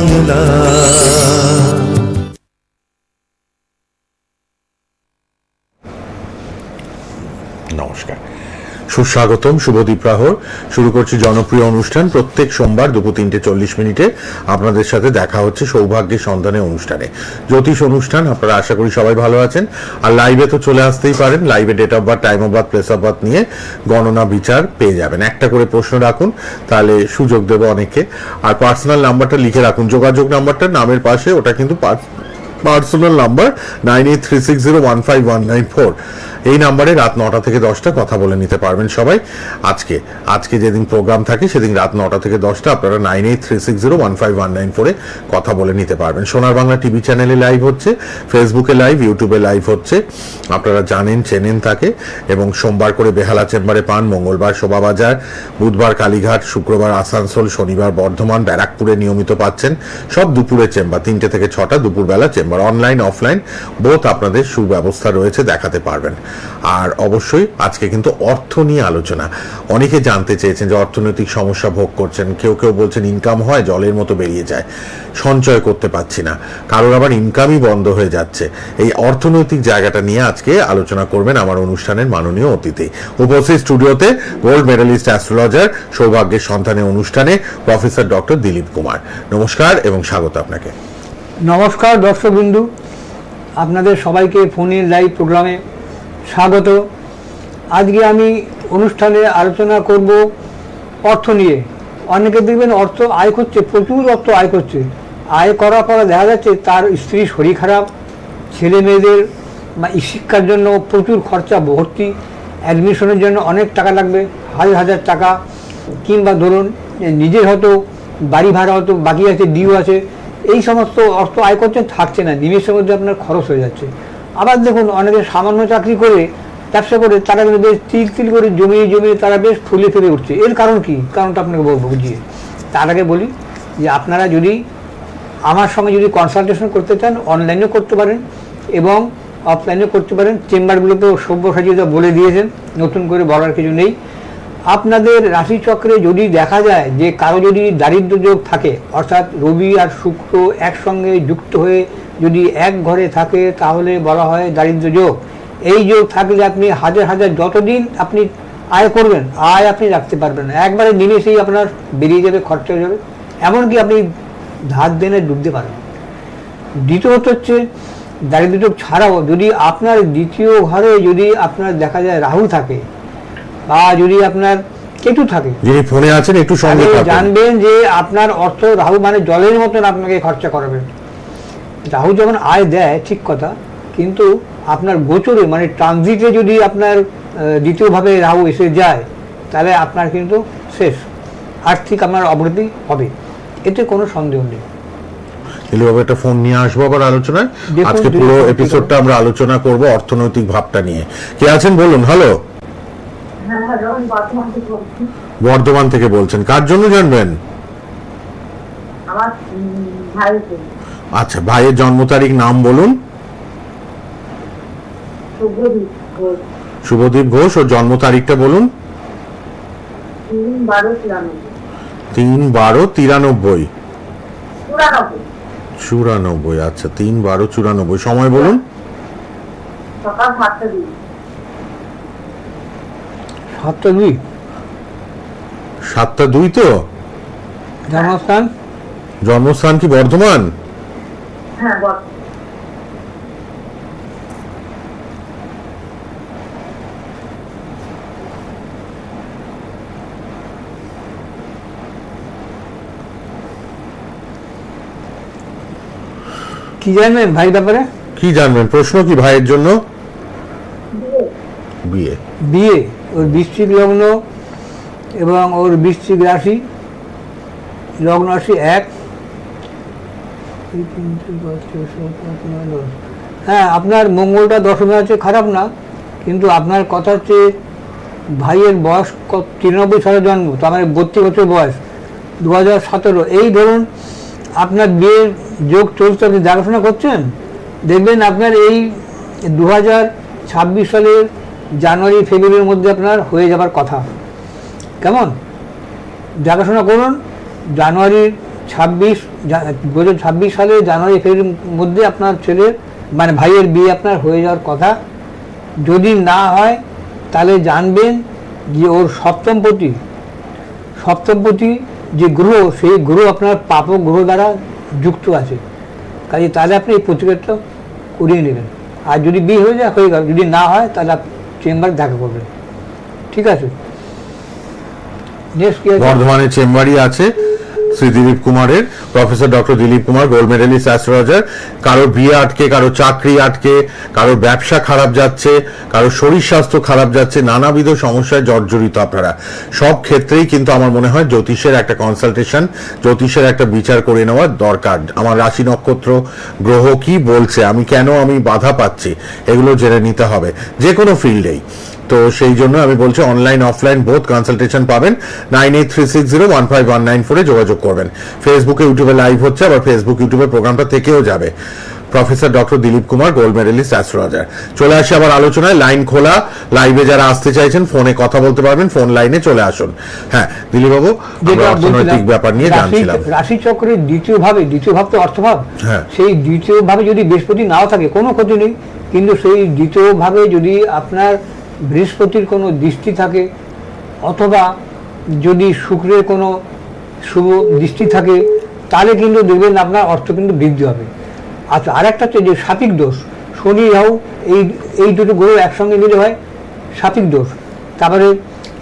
বাংলা। নমস্কার, সুস্বাগতম, শুভদীপ প্রহর। শুরু করছি জনপ্রিয় অনুষ্ঠান। প্রত্যেক সোমবার দুপুর 3:40 আপনাদের সাথে দেখা হচ্ছে সৌভাগ্যের সন্ধানে অনুষ্ঠানে, জ্যোতিষ অনুষ্ঠান। আপনারা আশা করি সবাই ভালো আছেন। আর লাইভে তো চলে আসতেই পারেন। লাইভে date of birth, time of birth, place of birth নিয়ে গণনা বিচার পেয়ে যাবেন। একটা করে প্রশ্ন রাখুন, তাহলে সুযোগ দেবো অনেকে। আর পার্সোনাল নাম্বারটা লিখে রাখুন, যোগাযোগ নাম্বারটা নামের পাশে, ওটা কিন্তু পার্সোনাল নাম্বার 9836015194। এই নাম্বারে রাত 9টা থেকে 10টা কথা বলে নিতে পারবেন সবাই। আজকে যেদিন প্রোগ্রাম থাকে সেদিন রাত 9টা থেকে 10টা আপনারা 9836015194-এ কথা বলে নিতে পারবেন। সোনার বাংলা টিভি চ্যানেলে লাইভ হচ্ছে, ফেসবুকে লাইভ, ইউটিউবে লাইভ হচ্ছে। আপনারা জানেন, চেনেন তাকে। এবং সোমবার করে বেহালা চেম্বারে পান, মঙ্গলবার শোভাবাজার, বুধবার কালীঘাট, শুক্রবার আসানসোল, শনিবার বর্ধমান, ব্যারাকপুরে নিয়মিত পাচ্ছেন। সব দুপুরের চেম্বার, 3টে থেকে 6টা দুপুরবেলা চেম্বার। অনলাইন অফলাইন বোথ আপনাদের সুব্যবস্থা রয়েছে, দেখাতে পারবেন। আর অবশ্যই আজকে কিন্তু অর্থ নিয়ে আলোচনা। অনেকে জানতে চেয়েছেন যে অর্থনৈতিক সমস্যা ভোগ করছেন। কেউ বলছেন ইনকাম হয় জলের মতো বেরিয়ে যায়, সঞ্চয় করতে পারছি না, কারোর আবার ইনকামই বন্ধ হয়ে যাচ্ছে। এই অর্থনৈতিক জায়গাটা নিয়ে আজকে আলোচনা করবেন আমার অনুষ্ঠানের মাননীয় অতিথি। উপস্থিত স্টুডিওতে গোল্ড মেডালিস্ট অ্যাস্ট্রোলজার, সৌভাগ্যের সন্তানের অনুষ্ঠানে প্রফেসর ডক্টর দিলীপ কুমার। নমস্কার এবং স্বাগত আপনাকে। নমস্কার দর্শকবিন্দু, আপনাদের সবাইকে ফোনের লাইভ প্রোগ্রামে স্বাগত। আজকে আমি অনুষ্ঠানে আলোচনা করব অর্থ নিয়ে। অনেকে দেখবেন অর্থ আয় করছে, প্রচুর অর্থ আয় করছে। আয় করার পরে দেখা যাচ্ছে তার স্ত্রীর শরীর খারাপ, ছেলে মেয়েদের শিক্ষার জন্য প্রচুর খরচা, ভর্তি, অ্যাডমিশনের জন্য অনেক টাকা লাগবে, হাজার হাজার টাকা। কিংবা ধরুন নিজের হয়তো বাড়ি ভাড়া হয়তো বাকি আছে, ডিউ আছে, এই সমস্ত অর্থ আয় করছেন, থাকছে না, নিমেষের মধ্যে আপনার খরচ হয়ে যাচ্ছে। আবার দেখুন অনেকে সামান্য চাকরি করে, ব্যবসা করে, তারা কিন্তু বেশ তিল করে জমিয়ে তারা বেশ ফুলে ফেলে উঠছে। এর কারণ কি? কারণটা আপনাকে বলবো বুঝিয়ে। তার আগে বলি যে আপনারা যদি আমার সঙ্গে যদি কনসালটেশন করতে চান, অনলাইনেও করতে পারেন এবং অফলাইনেও করতে পারেন। চেম্বারগুলোতেও সব্যসাচীরা বলে দিয়েছেন, নতুন করে বলার কিছু নেই। আপনাদের রাশিচক্রে যদি দেখা যায় যে কারো যদি দারিদ্র্য যোগ থাকে, অর্থাৎ রবি আর শুক্র একসঙ্গে যুক্ত হয়ে যদি এক ঘরে থাকে, তাহলে বলা হয় দারিদ্র্য যোগ। এই যোগ থাকলে আপনি হাজার হাজার যতদিন আপনি আয় করবেন, আয় আপনি রাখতে পারবেন না, একবারে নিমেষেই আপনার বেরিয়ে যাবে, খরচা হয়ে যাবে, এমনকি আপনি ধার দেনে ডুবতে পারেন। দ্বিতীয়ত হচ্ছে দারিদ্র্য যোগ ছাড়াও যদি আপনার দ্বিতীয় ঘরে যদি আপনার দেখা যায় রাহু থাকে বা যদি আপনার কেতু থাকে, যিনি ফোনে আছেন একটু সঙ্গে থাকুন। জানবেন যে আপনার অর্থ রাহু মানে জলের মতন আপনাকে খরচা করাবে। রাহু যখন আয় দেয় ঠিক কথা, কিন্তু আপনার গোচরে মানে ট্রানজিটে যদি আপনার দ্বিতীয়ভাবে রাহু এসে যায়, তাহলে আপনার কিন্তু শেষ, আর্থিক আপনার অবনতি হবে, এতে কোনো সন্দেহ নেই। একটা ফোন নিয়ে আসবো আবার আলোচনায়। আজকে পুরো এপিসোডটা আমরা আলোচনা করব অর্থনৈতিক ভাবটা নিয়ে। কে আছেন বলুন। হ্যালো, বর্ধমান থেকে বলছেন, কার জন্য জানবেন? আচ্ছা, ভাইয়ের জন্ম তারিখ, নাম বলুন। শুভদীপ ঘোষ। ও জন্ম তারিখটা বলুন। 3/12/93। 94। আচ্ছা, 3/12/94। সময় বলুন। সকাল 7:02। 7:02 তো? জন্মস্থান কি বর্ধমান? হ্যাঁ, কি জানবেন ভাই ব্যাপারে? কি জানবেন? প্রশ্ন কি ভাইয়ের জন্য? বিয়ে। ওর বৃশ্চিক লগ্ন এবং ওর বৃশ্চিক রাশি, লগ্ন রাশি 1। হ্যাঁ, আপনার মঙ্গলটা দশমে আছে, খারাপ না, কিন্তু আপনার কথা হচ্ছে ভাইয়ের বয়স 93 সালে জন্ম, তো আমার 32 বছর বয়স, 2017। এই ধরুন আপনার বিয়ের যোগ চলছে, আপনি দেখাশোনা করছেন, দেখবেন আপনার এই 2026 সালের জানুয়ারি ফেব্রুয়ারির মধ্যে আপনার হয়ে যাবার কথা। কেমন? দেখাশোনা করুন, জানুয়ারির 2026 সালে জানুয়ারি ফেব্রুয়ারির মধ্যে আপনার ছেলের মানে ভাইয়ের বিয়ে আপনার হয়ে যাওয়ার কথা। যদি না হয় তাহলে জানবেন যে ওর সপ্তমপতি যে গ্রহ, সেই গ্রহ আপনার পাপক গ্রহ দ্বারা যুক্ত আছে। কাজে তাহলে আপনি এই প্রতিকারটা করিয়ে নেবেন। আর যদি বিয়ে হয়ে যায় হয়ে গেল, যদি না হয় তাহলে আপনি চেম্বারে দেখা করবেন। ঠিক আছে? নেক্সট কি আছে? বর্ধমানের চেম্বারই আছে শ্রী দিলীপ কুমারের, professor doctor Dilip Kumar, gold medallist astrologer. কারো বিয়ে আটকে, কারো চাকরি আটকে, কারো ব্যবসা খারাপ যাচ্ছে, কারো শরীর স্বাস্থ্য খারাপ যাচ্ছে, নানাবিধ সমস্যায় জর্জরিত আপনারা। সব ক্ষেত্রেই কিন্তু আমার মনে হয় জ্যোতিষের একটা কনসালটেশন, জ্যোতিষের একটা বিচার করে নেওয়ার দরকার। আমার রাশি নক্ষত্র গ্রহ কি বলছে, আমি কেন বাধা পাচ্ছি, এগুলো জেনে নিতে হবে যে কোনো ফিল্ডেই। তো সেই জন্য আমি বলছি অনলাইন অফলাইন বোথ কনসালটেশন পাবেন। 9836015194 যোগাযোগ করবেন। ফেসবুকে ইউটিউবে লাইভ হচ্ছে, আবার ফেসবুক ইউটিউবের প্রোগ্রামটা থেকেও যাবে। Professor doctor Dilip Kumar, gold medallist astrologer. চলে আসি আবার আলোচনায়। লাইন খোলা, লাইভে যারা আসতে চাইছেন ফোনে কথা বলতে পারবেন, ফোন লাইনে চলে আসুন। হ্যাঁ দিলীপ বাবু, আমরা অর্থনৈতিক ব্যাপার নিয়ে জানছিলাম। রাশি চক্রের দ্বিতীয় ভাব তো অর্থভাব। হ্যাঁ, সেই দ্বিতীয় ভাবে যদি বৃহস্পতি নাও থাকে কোনো ক্ষতি নেই, কিন্তু সেই দ্বিতীয় ভাবে যদি আপনার বৃহস্পতির কোনো দৃষ্টি থাকে, অথবা যদি শুক্রের কোনো শুভ দৃষ্টি থাকে, তাহলে কিন্তু দেখবেন আপনার অর্থ কিন্তু বৃদ্ধি হবে। আচ্ছা, আর একটা হচ্ছে যে সাপিক দোষ, শনি রাহু এই দুটো গ্রহ একসঙ্গে মিলে হয় সাপিক দোষ। তারপরে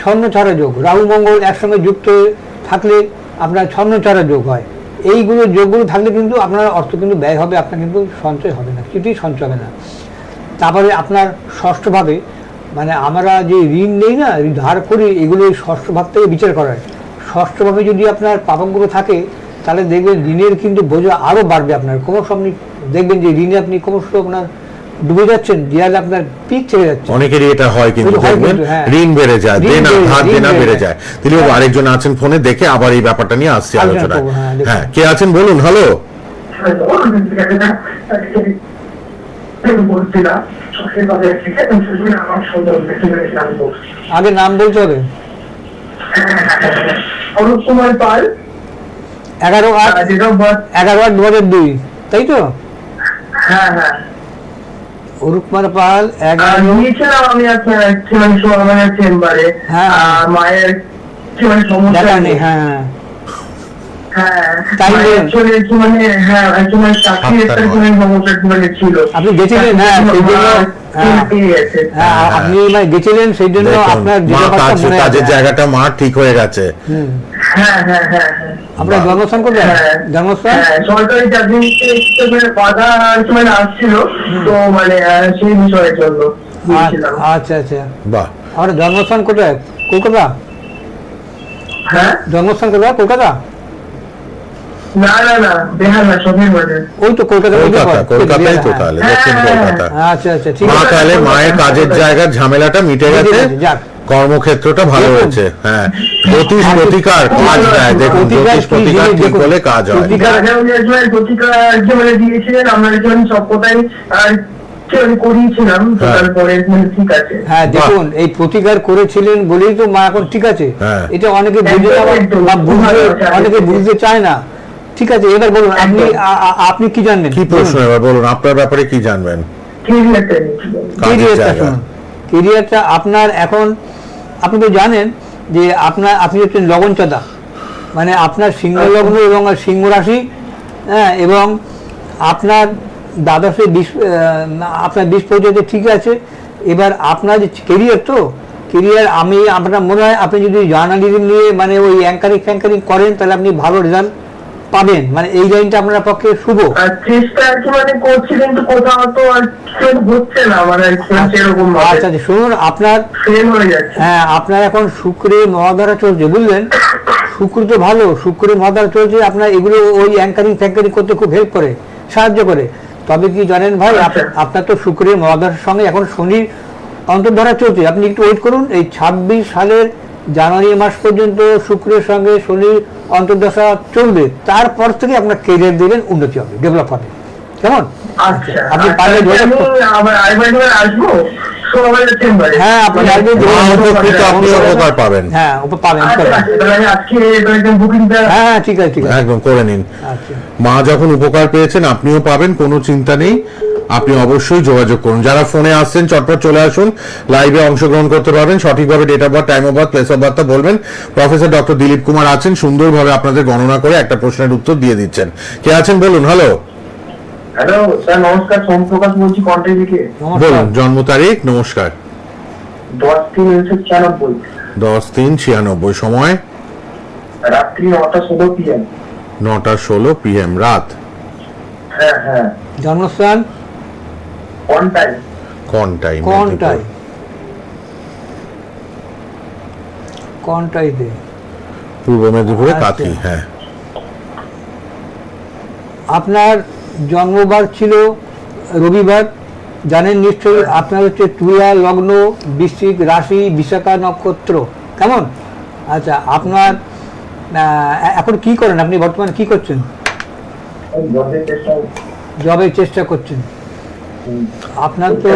ছন্নছাড়া যোগ, রাহু মঙ্গল একসঙ্গে যুক্ত থাকলে আপনার ছন্নছাড়া যোগ হয়। এইগুলো যোগগুলো থাকলে কিন্তু আপনার অর্থ কিন্তু ব্যয় হবে, আপনার কিন্তু সঞ্চয় হবে না, কিছুই সঞ্চয় হবে না। তারপরে আপনার ষষ্ঠভাবে, মানে আমরা যে ঋণ নেই না, ধার করি, এগুলো এই ষষ্ঠ ভাব থেকে বিচার করা হয়। ষষ্ঠভাবে যদি আপনার পাপকগুলো থাকে, তাহলে দেখবেন ঋণের কিন্তু বোঝা আরও বাড়বে আপনার। ক্রমশ আপনি দেখবেন যে ঋণে আপনি ক্রমশ আপনার ডুবে যাচ্ছেন, দেয়ালে আপনার পিক ছেড়ে যাচ্ছে। অনেকেরই এটা হয়, কিন্তু দেখবেন ঋণ বেড়ে যায়, ধার দেনা বেড়ে যায়। দিলীপ বাবু, আরেকজন আছেন ফোনে, দেখে আবার এই ব্যাপারটা নিয়ে আসছি আলোচনায়। হ্যাঁ, কে আছেন বলুন। হ্যালো, আগে নাম বলতে হবে। অরূপ কুমার পাল, 11/8/2002, তাই তো? হ্যাঁ হ্যাঁ, অরূপ কুমার পাল। গিয়েছিলাম আমি আপনার চেম্বারে। হ্যাঁ, মায়ের সমস্যা নেই। হ্যাঁ, তাই আপনি গেছিলেন? আপনি গেছিলেন, সেই জন্য আপনার কাজের জায়গাটা মা ঠিক হয়ে গেছে। আপনার জন্মস্থান কোথায়? জন্মস্থান সরকারি চাকরি বাধা আসছিল, তো মানে সেই বিষয়ের জন্য। আচ্ছা আচ্ছা, বাহ। আপনার জন্মস্থান কোথায়? কলকাতা? হ্যাঁ, জন্মস্থান কোথায়? কলকাতা? না না না, বেহাল না, সফির বাজার। ওই তো কলকাতায় তো তাহলে দক্ষিণ কলকাতা। আচ্ছা আচ্ছা, ঠিক আছে। তাহলে মায়ের কাজের জায়গার ঝামেলাটা মিটে গেছে, কর্মক্ষেত্রটা ভালো হয়েছে। হ্যাঁ, জ্যোতিষ প্রতিকার কাজ দেয়। দেখুন, জ্যোতিষ প্রতিকার ঠিক হলে কাজ হয়। প্রতিকার দিয়েছিলেন, আমরা যখন সবকটাই করিয়েছিলাম, তারপরে ঠিক আছে। হ্যাঁ, দেখুন, এই প্রতিকার করেছিলেন বলেই তো মা এখন ঠিক আছে। এটা অনেকে বুঝতে চায় না। ঠিক আছে, এবার বলুন আপনি কি জানবেন? কি প্রশ্ন এবার বলুন, আপনার ব্যাপারে কি জানবেন? কেরিয়ারটা আপনার এখন, আপনি তো জানেন যে আপনি হচ্ছেন লগন চাঁদা, মানে আপনার সিংহ লগ্ন এবং সিংহ রাশি। হ্যাঁ, এবং আপনার দ্বাদশে 20, আপনার 20 পর্যন্ত ঠিক আছে। এবার আপনার যে কেরিয়ার আপনার মনে হয় আপনি যদি জার্নালিজম নিয়ে মানে ওই অ্যাঙ্কারিং করেন, তাহলে আপনি ভালো রেজাল্ট পাবেন। মানে এই লাইনটা আপনার পক্ষে শুভ। আচ্ছা, শুনুন, আপনার এখন শুক্রের মহাধারা চলছে, বুঝলেন? শুক্র তো ভালো, শুক্রের মহাধারা চলছে, আপনার এগুলো ওই অ্যাঙ্কারিং করতে খুব হেল্প করে, সাহায্য করে। তবে কি জানেন ভাই, আপনার তো শুক্রের মহাদশার সঙ্গে এখন শনির অন্তর্ধারা চলছে। আপনি একটু ওয়েট করুন, এই 26 সালের জানুয়ারি মাস পর্যন্ত শুক্রের সঙ্গে শনির অন্তর্দশা চলবে। তারপর থেকে আপনার কেরিয়ার দিবেন, উন্নতি হবে, ডেভেলপ হবে। কেমন? আপনি পারলে সোমবারের চেম্বারে। হ্যাঁ, আপনি আগে মা উপকৃত, আপনি উপকার পাবেন। হ্যাঁ, পাবেন আচ্ছা, পাবেন। আচ্ছা, তাহলে আজকে একদম বুকিংটা। হ্যাঁ, ঠিক আছে ঠিক আছে। একদম করে নিন। আচ্ছা, মা যখন উপকার পেয়েছেন আপনিও পাবেন, কোনো চিন্তা নেই। আপনি অবশ্যই যোগাযোগ করুন। যারা ফোনে আসছেন চটপট চলে আসুন, লাইভে অংশগ্রহণ করতে পারবেন। সঠিকভাবে date of birth, time of birth, place of বার্থটা বলবেন। প্রফেসর ডক্টর দিলীপ কুমার আছেন, সুন্দরভাবে আপনাদের গণনা করে একটা প্রশ্নের উত্তর দিয়ে দিচ্ছেন। কে আছেন বলুন। হ্যালো, হ্যালো স্যার, নমস্কার, সোমপ্রকাশ বলছি কন্টে থেকে। নমস্কার। বলুন জন্ম তারিখ। নমস্কার। 10/3/1996, 10/3/96, সময় রাত্রি 9:16 PM। 9:16 PM, রাত। হ্যাঁ হ্যাঁ, জন্মস্থান অন টাইম। কোনটাই? কোনটাই? কোনটাইতে? পূর্ব মেদিনীপুরে আচ্ছা। কাথি। হ্যাঁ, আপনার জন্মবার ছিল রবিবার, জানেন নিশ্চয়ই। আপনার হচ্ছে তুলা লগ্ন, বৃশ্চিক রাশি, বিশাখা নক্ষত্র, কেমন? আচ্ছা, আপনার এখন কি করেন আপনি? বর্তমানে কি করছেন? জবের চেষ্টা করছেন। আপনার তো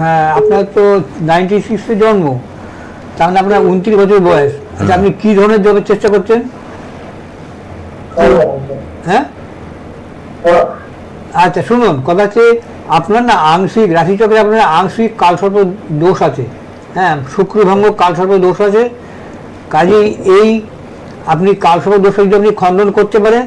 হ্যাঁ, আপনার তো 96-এ জন্ম, তার মানে আপনার 29 বছর বয়স। আচ্ছা, আপনি কি ধরনের জবের চেষ্টা করছেন? হ্যাঁ, আচ্ছা শুনুন, কথা হচ্ছে আপনার না আংশিক রাশিচক্রে আপনার আংশিক কালসর্প দোষ আছে। হ্যাঁ, শুক্রভঙ্গ কালসর্প দোষ আছে। কাজেই এই আপনি কালসর্প দোষ যদি আপনি খণ্ডন করতে পারেন,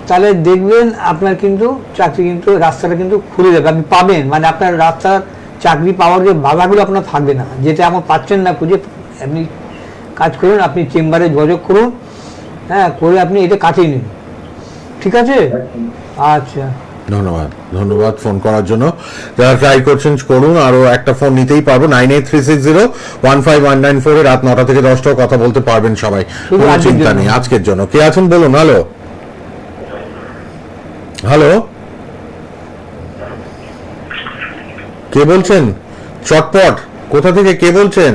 তাহলে দেখবেন আপনার কিন্তু চাকরি কিন্তু রাস্তাটা কিন্তু খুলে যাবে, আপনি পাবেন। মানে আপনার রাস্তার চাকরি পাওয়ার যে বাধাগুলো আপনার থাকবে না, যেটা আমার পাচ্ছেন না খুঁজে। আপনি কাজ করুন, আপনি চেম্বারে যোগাযোগ করুন, হ্যাঁ, করে আপনি এটা কাটিয়ে নিন, ঠিক আছে? আচ্ছা, ধন্যবাদ। ধন্যবাদ ফোন করার জন্য। যারা ট্রাই করছেন করুন, আরো একটা ফোন নিতেই পারবো। 9836015194 রাত 9টা থেকে 10টাও কথা বলতে পারবেন সবাই, শুধু কোনো আজকের চিন্তা জন্য। নেই। আজকের জন্য কে আছেন বলুন। হ্যালো, হ্যালো, কে বলছেন? চটপট কোথা থেকে কে বলছেন?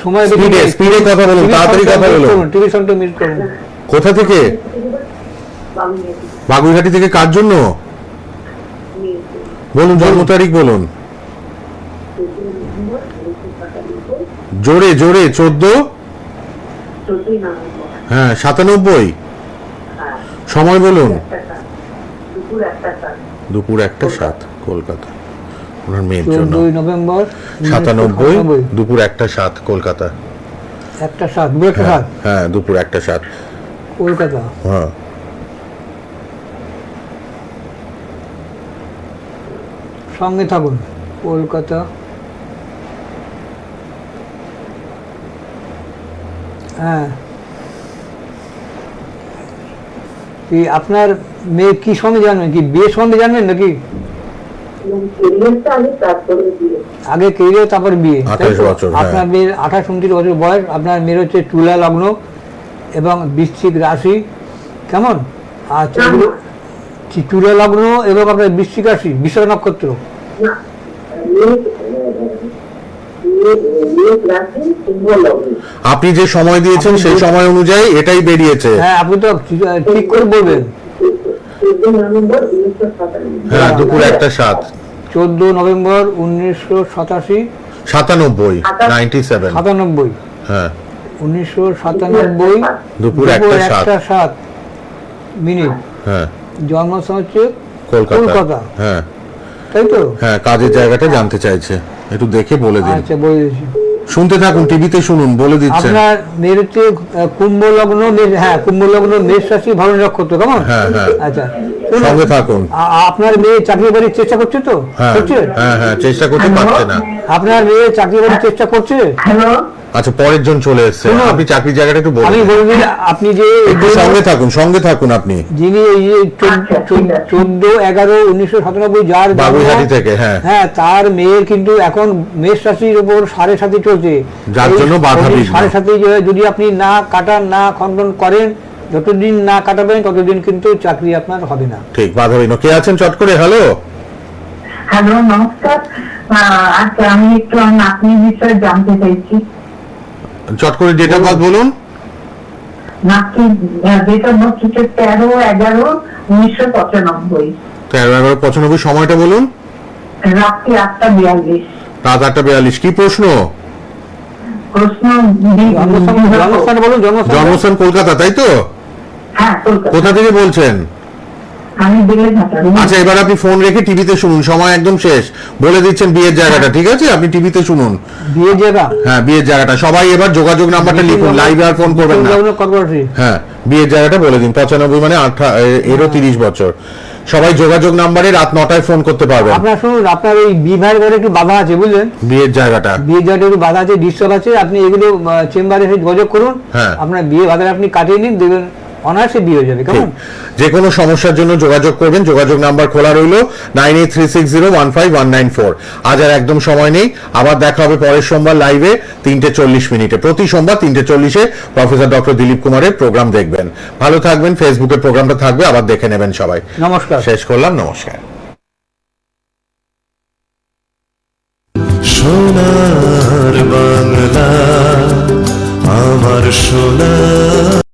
সময় স্পিডে কথা বলুন, তাড়াতাড়ি কথা বলুন। টিভি সাউন্ডটা মিউট করুন। কোথা থেকে? বাগুইহাটি থেকে। কার জন্য বলুন? জন্ম তারিখ বলুন জোরে জোরে। 14, হ্যাঁ 97। সময় বলুন। দুপুর 1:07, কলকাতা। ওনার মেয়ের জন্য 14 নভেম্বর 97, দুপুর 1:07, কলকাতা। 1:07, 2:07, হ্যাঁ, দুপুর 1:07, কলকাতা। হ্যাঁ। সঙ্গে থাকুন, কলকাতা। হ্যাঁ, কি আপনার মেয়ে কি সঙ্গে জানবেন? কি বিয়ে সঙ্গে জানবেন নাকি? আগে কেরিয়ার, তারপর বিয়ে। 28 বছর, হ্যাঁ। আপনার মেয়ের 28-29 বছর বয়স। আপনার মেয়ের হচ্ছে তুলা লগ্ন এবং বৃশ্চিক রাশি, কেমন? আচ্ছা, তুলা লগ্ন এবং আপনার বৃশ্চিক রাশি, বিশাখা নক্ষত্র। আপনি যে সময় দিয়েছেন সেই সময় অনুযায়ী এটাই বেরিয়েছে। হ্যাঁ, আপনি তো ঠিক করে বলবেন। হ্যাঁ, দুপুর 1:07, 14 নভেম্বর 1987, 97, 97, হ্যাঁ 1997, দুপুর 1:07 মিনিট। হ্যাঁ, জন্মস্থান হচ্ছে কলকাতা। কলকাতা, হ্যাঁ তাই তো? হ্যাঁ, কাজের জায়গাটা জানতে চাইছে, একটু দেখে বলে দিন। আচ্ছা, বলে দিচ্ছি। শুনতে থাকুন, টিভিতে শুনুন, বলে দিচ্ছেন। আপনার মেয়ের হচ্ছে কুম্ভ লগ্ন, হ্যাঁ কুম্ভ লগ্ন, মেষ রাশি, ভরণী নক্ষত্র, কেমন? হ্যাঁ হ্যাঁ, আচ্ছা, সঙ্গে থাকুন। আপনার মেয়ে চাকরি বাড়ির চেষ্টা করছে তো? হ্যাঁ করছে? হ্যাঁ হ্যাঁ, চেষ্টা করতে পারছে না। আপনার মেয়ে চাকরি বাড়ির চেষ্টা করছে? হ্যালো, আচ্ছা, পরের জন চলে এসেছে। শুনুন, আপনি চাকরির জায়গাটা একটু বলুন। আমি বলে দিই, আপনি যে একটু সঙ্গে থাকুন, সঙ্গে থাকুন আপনি। যিনি এই যে 14/11/1997 যার জন্ম, বাগুইহাটি থেকে, হ্যাঁ। হ্যাঁ, তার মেয়ের কিন্তু এখন মেষ রাশির উপর 7.5 চলছে, যার জন্য বাধা বিঘ্ন। 7.5 যদি আপনি না কাটান, না খণ্ডন করেন, যতদিন না কাটাবেন ততদিন কিন্তু চাকরি আপনার হবে না। ঠিক, বাধা বিঘ্ন। কে আছেন চট করে? হ্যালো, হ্যালো, নমস্কার। আচ্ছা, আমি একটু নাতনির বিষয়ে জানতে চাইছি। চট করে ডেট অফ বার্থ বলুন। নাতনির ডেট অফ বার্থ হচ্ছে 13/11/1995। 13/11/95, সময়টা বলুন। রাত্রি 8:42। রাত 8:42। কি প্রশ্ন? প্রশ্ন জন্মস্থান বলুন, জন্মস্থান। জন্মস্থান কলকাতা, তাই তো? হ্যাঁ, কলকাতা। কোথা থেকে বলছেন? আমি বেলেঘাটা। আচ্ছা, এবার আপনি ফোন রেখে টিভিতে শুনুন, সময় একদম শেষ। বলে দিচ্ছেন বিয়ের জায়গাটা, ঠিক আছে? আপনি টিভিতে শুনুন। বিয়ের জায়গা? হ্যাঁ, বিয়ের জায়গাটা। সবাই এবার যোগাযোগ নাম্বারটা লিখুন, লাইভে আর ফোন করবেন না। কর্পোরেটরি। হ্যাঁ, বিয়ের জায়গাটা বলে দিন। 95 মানে 30 বছর। সবাই যোগাযোগ নাম্বারে রাত 9টায় ফোন করতে পারবেন। আপনার শুনুন, আপনার ওই বিবাহের ঘরে একটু বাধা আছে, বুঝলেন? বিয়ের জায়গাটা, বিয়ের জায়গাটা একটু বাধা আছে, ডিস্টার্ব আছে। আপনি এগুলো চেম্বারে এসে যোগাযোগ করুন। হ্যাঁ। আপনার বিয়ে বাধাটা আপনি কাটিয়ে নিন, দেখবেন অনায়াসে বিয়ে হয়ে যাবে। কেমন? যে কোনো সমস্যার জন্য যোগাযোগ করবেন। যোগাযোগ নাম্বার খোলা রইল 9836015194। আজ আর একদম সময় নেই। আবার দেখা হবে পরের সোমবার লাইভে 3:40 প্রতি সোমবার 3:40 প্রফেসর ডক্টর দিলীপ কুমারের প্রোগ্রাম দেখবেন। ভালো থাকবেন। ফেসবুকের প্রোগ্রামটা থাকবে, আবার দেখে নেবেন সবাই। নমস্কার। শেষ করলাম। নমস্কার। সোনার বাংলা, আমার সোনা।